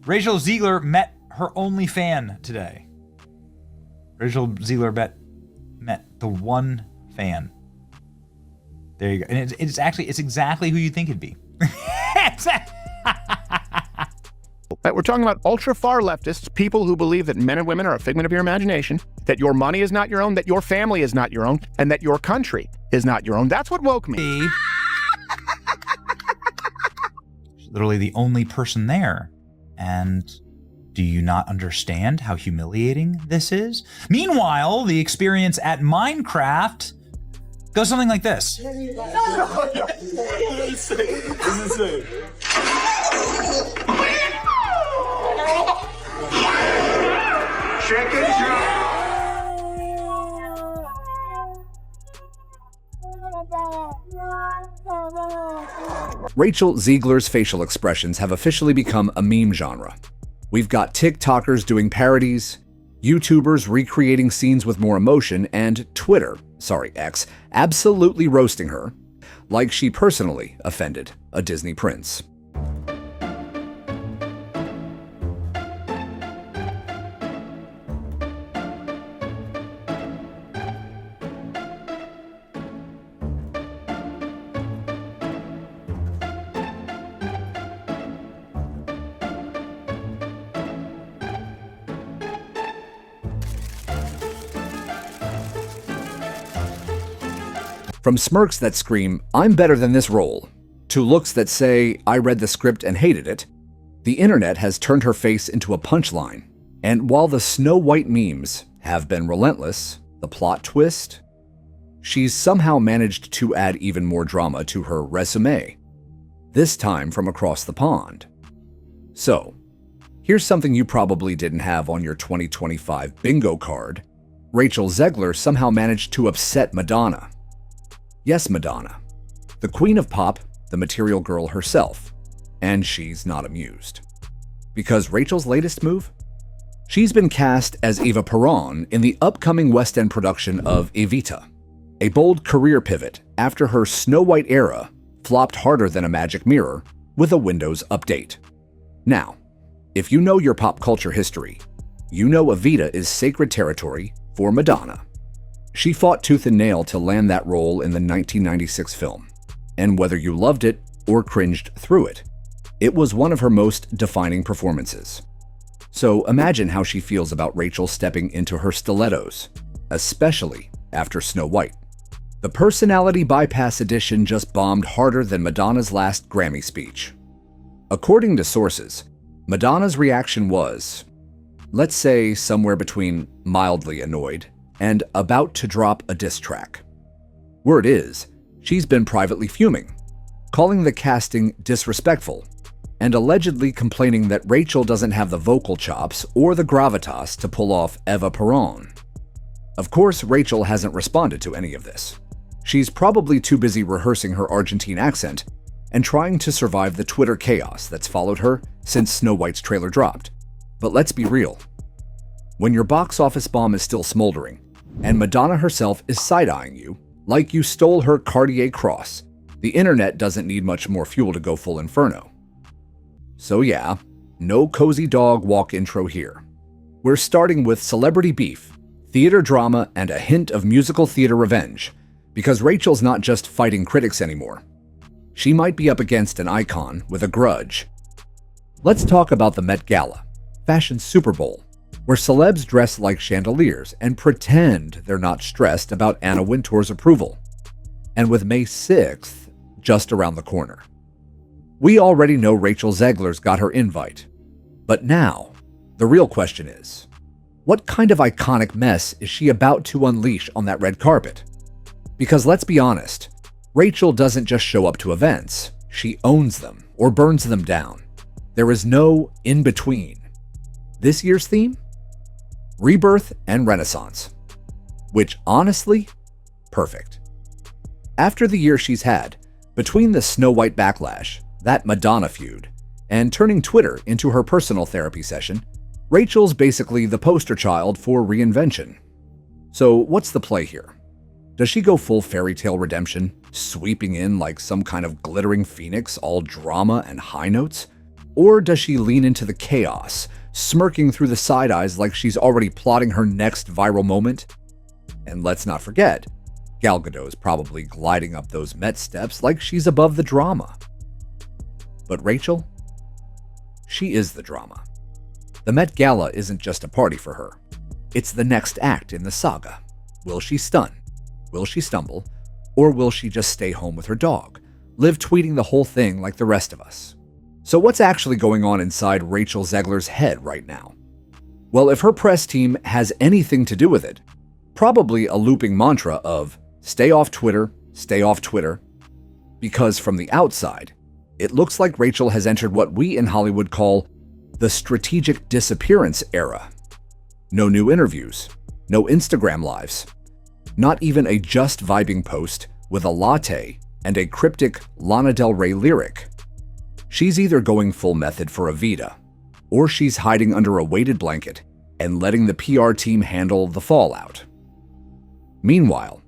Rachel Zegler met her only fan today. Rachel Zegler met the one fan. There you go. And it's exactly who you think it'd be. We're talking about ultra-far leftists, people who believe that men and women are a figment of your imagination, that your money is not your own, that your family is not your own, and that your country is not your own. That's what woke means. She's literally the only person there. And do you not understand how humiliating this is? Meanwhile, the experience at Minecraft goes something like this. This is insane. Chicken drop. Rachel Zegler's facial expressions have officially become a meme genre. We've got TikTokers doing parodies, YouTubers recreating scenes with more emotion, and Twitter, X, absolutely roasting her, like she personally offended a Disney prince. From smirks that scream, "I'm better than this role," to looks that say, "I read the script and hated it," the internet has turned her face into a punchline. And while the Snow White memes have been relentless, the plot twist? She's somehow managed to add even more drama to her resume, this time from across the pond. So, here's something you probably didn't have on your 2025 bingo card. Rachel Zegler somehow managed to upset Madonna. Yes, Madonna, the queen of pop, the material girl herself, and she's not amused. Because Rachel's latest move? She's been cast as Eva Peron in the upcoming West End production of Evita, a bold career pivot after her Snow White era flopped harder than a magic mirror with a Windows update. Now, if you know your pop culture history, you know Evita is sacred territory for Madonna. She fought tooth and nail to land that role in the 1996 film, and whether you loved it or cringed through it, it was one of her most defining performances. So imagine how she feels about Rachel stepping into her stilettos, especially after Snow White. The personality bypass edition just bombed harder than Madonna's last Grammy speech. According to sources, Madonna's reaction was, let's say, somewhere between mildly annoyed and about to drop a diss track. Word is, she's been privately fuming, calling the casting disrespectful, and allegedly complaining that Rachel doesn't have the vocal chops or the gravitas to pull off Eva Peron. Of course, Rachel hasn't responded to any of this. She's probably too busy rehearsing her Argentine accent and trying to survive the Twitter chaos that's followed her since Snow White's trailer dropped. But let's be real. When your box office bomb is still smoldering, and Madonna herself is side-eyeing you like you stole her Cartier cross, the internet doesn't need much more fuel to go full inferno. So yeah, no cozy dog walk intro here. We're starting with celebrity beef, theater drama, and a hint of musical theater revenge, because Rachel's not just fighting critics anymore. She might be up against an icon with a grudge. Let's talk about the Met Gala, Fashion Super Bowl, where celebs dress like chandeliers and pretend they're not stressed about Anna Wintour's approval. And with May 6th just around the corner. We already know Rachel Zegler's got her invite. But now, the real question is, what kind of iconic mess is she about to unleash on that red carpet? Because let's be honest, Rachel doesn't just show up to events, she owns them or burns them down. There is no in-between. This year's theme? Rebirth and Renaissance. Which, honestly, perfect. After the year she's had, between the Snow White backlash, that Madonna feud, and turning Twitter into her personal therapy session, Rachel's basically the poster child for reinvention. So what's the play here? Does she go full fairy tale redemption, sweeping in like some kind of glittering phoenix, all drama and high notes? Or does she lean into the chaos, smirking through the side eyes like she's already plotting her next viral moment? And let's not forget, Gal Gadot's probably gliding up those Met steps like she's above the drama. But Rachel? She is the drama. The Met Gala isn't just a party for her. It's the next act in the saga. Will she stun? Will she stumble? Or will she just stay home with her dog, live tweeting the whole thing like the rest of us? So what's actually going on inside Rachel Zegler's head right now? Well, if her press team has anything to do with it, probably a looping mantra of stay off Twitter, because from the outside, it looks like Rachel has entered what we in Hollywood call the strategic disappearance era. No new interviews, no Instagram lives, not even a just vibing post with a latte and a cryptic Lana Del Rey lyric. She's either going full method for Evita, or she's hiding under a weighted blanket and letting the PR team handle the fallout. Meanwhile,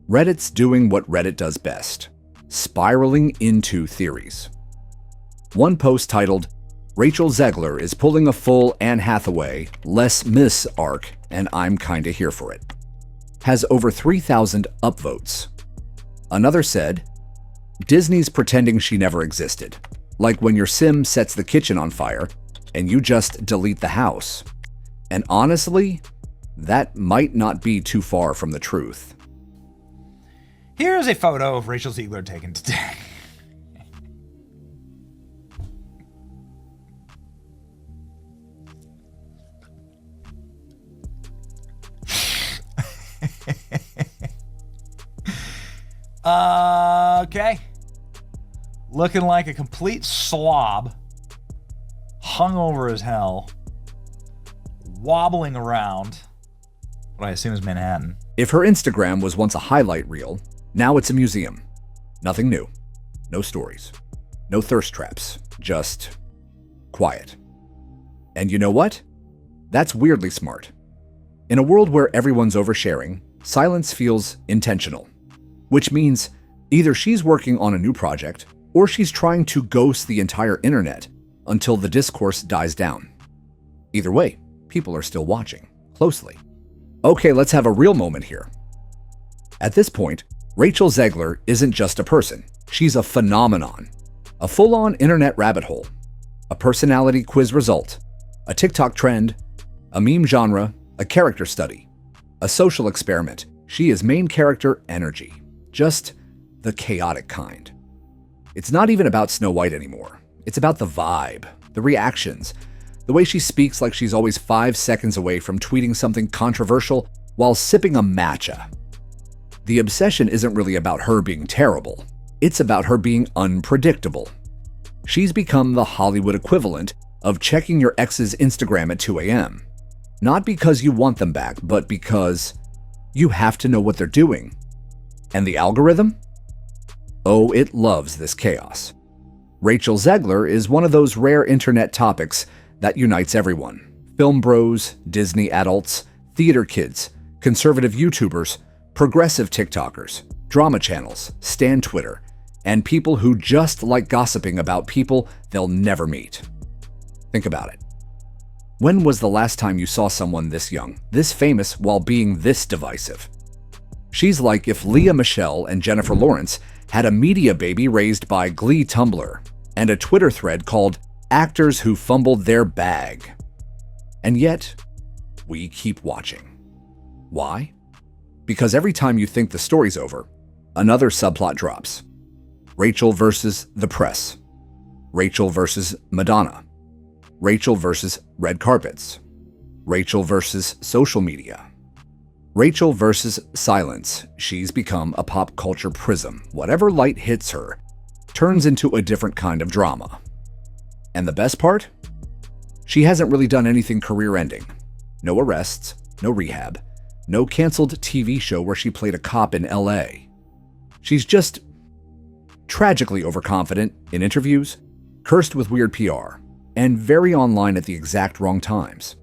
Reddit's doing what Reddit does best, spiraling into theories. One post titled, "Rachel Zegler is pulling a full Anne Hathaway, less Miss arc, and I'm kinda here for it," has over 3,000 upvotes. Another said, "Disney's pretending she never existed, like when your sim sets the kitchen on fire and you just delete the house." And honestly, that might not be too far from the truth. Here is a photo of Rachel Zegler taken today. Okay. Looking like a complete slob. Hungover as hell. Wobbling around what I assume is Manhattan. If her Instagram was once a highlight reel, now it's a museum. Nothing new. No stories. No thirst traps. Just quiet. And you know what? That's weirdly smart. In a world where everyone's oversharing, silence feels intentional. Which means either she's working on a new project, or she's trying to ghost the entire internet until the discourse dies down. Either way, people are still watching closely. Okay, let's have a real moment here. At this point, Rachel Zegler isn't just a person. She's a phenomenon. A full-on internet rabbit hole. A personality quiz result. A TikTok trend. A meme genre. A character study. A social experiment. She is main character energy. Just the chaotic kind. It's not even about Snow White anymore. It's about the vibe, the reactions, the way she speaks like she's always 5 seconds away from tweeting something controversial while sipping a matcha. The obsession isn't really about her being terrible. It's about her being unpredictable. She's become the Hollywood equivalent of checking your ex's Instagram at 2 a.m. Not because you want them back, but because you have to know what they're doing. And the algorithm? Oh, it loves this chaos. Rachel Zegler is one of those rare internet topics that unites everyone. Film bros, Disney adults, theater kids, conservative YouTubers, progressive TikTokers, drama channels, stan Twitter, and people who just like gossiping about people they'll never meet. Think about it. When was the last time you saw someone this young, this famous, while being this divisive? She's like if Lea Michele and Jennifer Lawrence had a media baby raised by Glee Tumblr and a Twitter thread called Actors Who Fumbled Their Bag. And yet, we keep watching. Why? Because every time you think the story's over, another subplot drops. Rachel versus the press. Rachel versus Madonna. Rachel versus red carpets. Rachel versus social media. Rachel versus silence. She's become a pop culture prism. Whatever light hits her turns into a different kind of drama. And the best part? She hasn't really done anything career-ending. No arrests, no rehab, no canceled TV show where she played a cop in LA. She's just tragically overconfident in interviews, cursed with weird PR, and very online at the exact wrong times.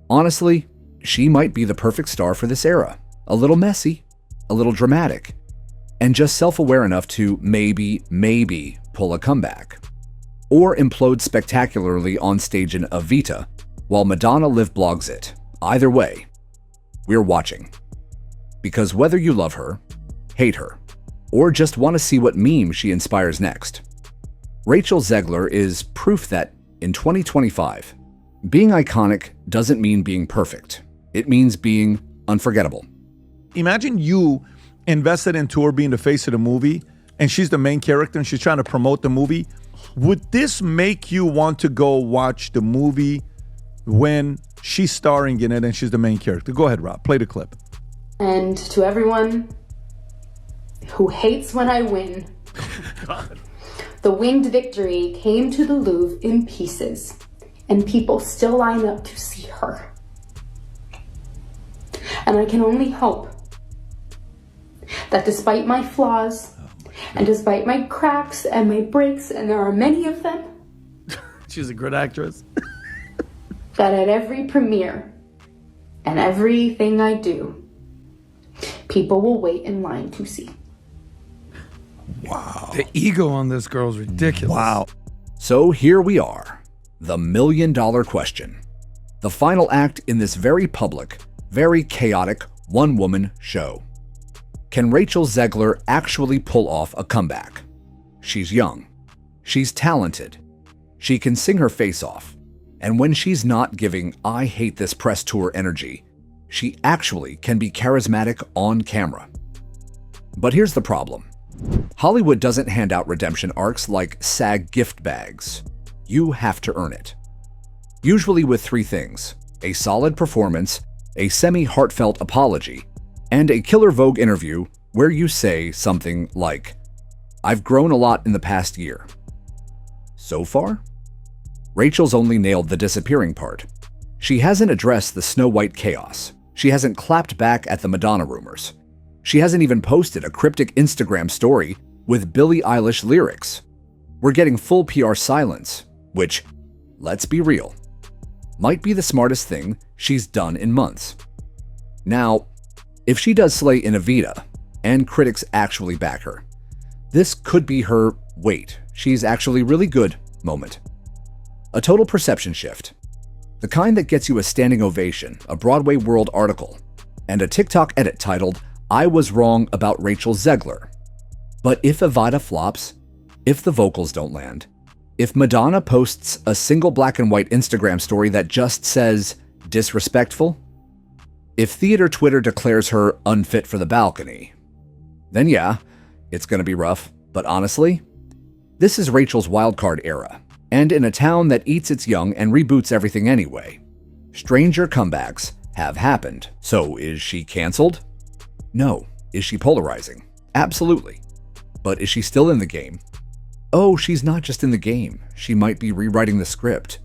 Honestly, she might be the perfect star for this era. A little messy, a little dramatic, and just self-aware enough to maybe pull a comeback. or implode spectacularly on stage in Evita, while Madonna live blogs it. Either way, we're watching. Because whether you love her, hate her, or just want to see what meme she inspires next, Rachel Zegler is proof that, in 2025, being iconic doesn't mean being perfect. It means being unforgettable. Imagine you invested into her being the face of the movie, and she's the main character, and she's trying to promote the movie. Would this make you want to go watch the movie when she's starring in it and she's the main character? Go ahead, Rob. Play the clip. And to everyone who hates when I win, God. the winged victory came to the Louvre in pieces, and people still line up to see her. And I can only hope that despite my flaws, and despite my cracks and my breaks, and there are many of them, She's a good actress. that at every premiere and everything I do, people will wait in line to see. Wow. The ego on this girl is ridiculous. Wow. So here we are, the million-dollar question. The final act in this very public, very chaotic one-woman show. Can Rachel Zegler actually pull off a comeback? She's young. She's talented. She can sing her face off. And when she's not giving I hate this press tour energy, she actually can be charismatic on camera. But here's the problem. Hollywood doesn't hand out redemption arcs like SAG gift bags. You have to earn it. Usually with three things: a solid performance, a semi-heartfelt apology, and a killer Vogue interview where you say something like, "I've grown a lot in the past year." So far, Rachel's only nailed the disappearing part. She hasn't addressed the Snow White chaos. She hasn't clapped back at the Madonna rumors. She hasn't even posted a cryptic Instagram story with Billie Eilish lyrics. We're getting full PR silence, which, let's be real, might be the smartest thing she's done in months. Now, if she does slay in Evita, and critics actually back her, this could be her wait, she's actually really good moment. A total perception shift. The kind that gets you a standing ovation, a Broadway World article, and a TikTok edit titled, "I was wrong about Rachel Zegler." But if Evita flops, if the vocals don't land, if Madonna posts a single black and white Instagram story that just says disrespectful, if theater Twitter declares her unfit for the balcony, then yeah, it's gonna be rough. But honestly, this is Rachel's wildcard era, and in a town that eats its young and reboots everything anyway, stranger comebacks have happened. So is she canceled? No. Is she polarizing? Absolutely. But is she still in the game? Oh, she's not just in the game. She might be rewriting the script.